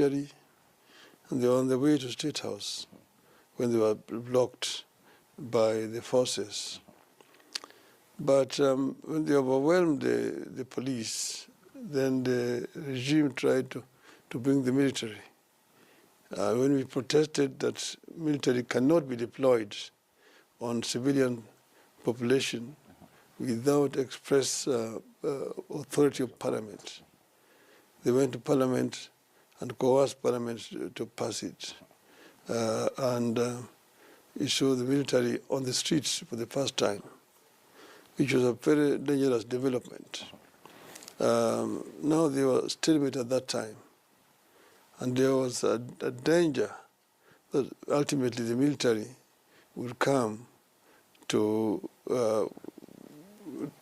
and they were on the way to State House when they were blocked by the forces. But when they overwhelmed the police, then the regime tried to bring the military. When we protested that military cannot be deployed on civilian population without express authority of Parliament, they went to Parliament and coerced Parliament to pass it. It showed the military on the streets for the first time, which was a very dangerous development. Now they were stalemate at that time, and there was a danger that ultimately the military would come to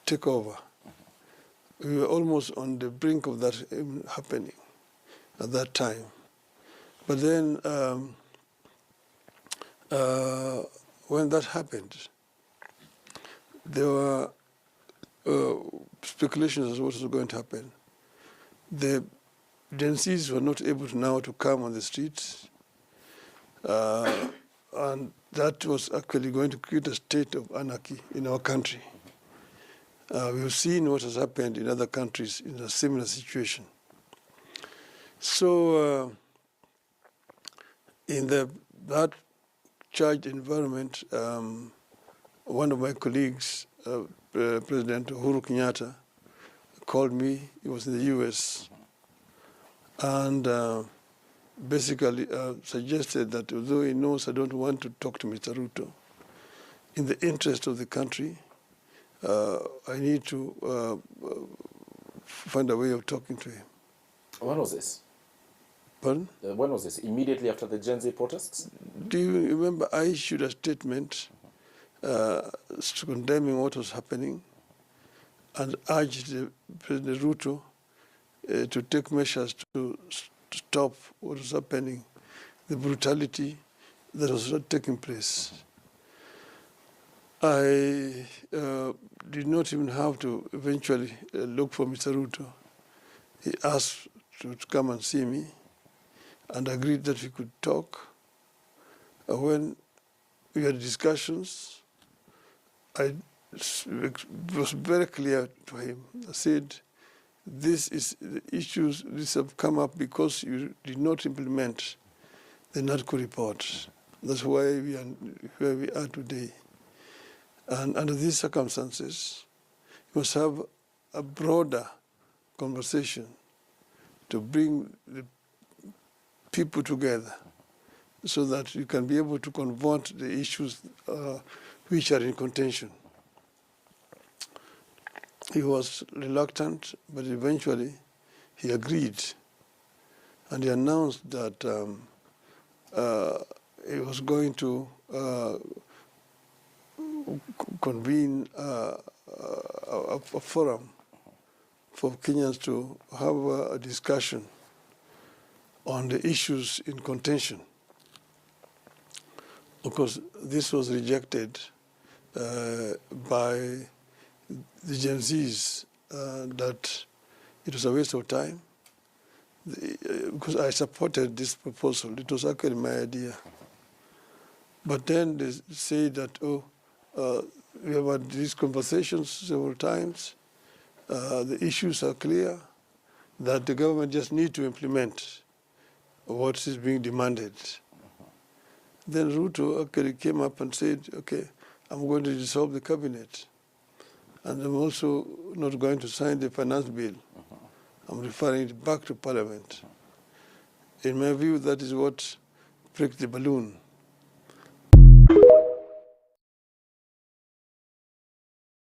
take over. We were almost on the brink of that happening at that time. But then when that happened, there were speculations as to what was going to happen. The Gen Zs were not able now to come on the streets, and that was actually going to create a state of anarchy in our country. We've seen what has happened in other countries in a similar situation. So in that charged environment, one of my colleagues, President Uhuru Kenyatta, called me. He was in the US, and basically suggested that although he knows I don't want to talk to Mr. Ruto, in the interest of the country, I need to find a way of talking to him. When was this? Pardon? When was this? Immediately after the Gen Z protests? Do you remember I issued a statement condemning what was happening and urged President Ruto to take measures to stop what was happening, the brutality that was taking place. I did not even have to eventually look for Mr. Ruto. He asked to come and see me and agreed that we could talk. When we had discussions, I was very clear to him. I said, this is the issues, this have come up because you did not implement the NADCO report. That's why we are where we are today. And under these circumstances, you must have a broader conversation to bring the people together so that you can be able to confront the issues which are in contention. He was reluctant, but eventually he agreed. And he announced that he was going to convene a forum for Kenyans to have a discussion on the issues in contention. Of course, this was rejected by the Gen Zs, that it was a waste of time, because I supported this proposal. It was actually my idea. But then they say that, we have had these conversations several times, the issues are clear, that the government just needs to implement what is being demanded. Then Ruto actually came up and said, okay, I'm going to dissolve the cabinet. And I'm also not going to sign the finance bill. I'm referring it back to Parliament. In my view, that is what pricked the balloon.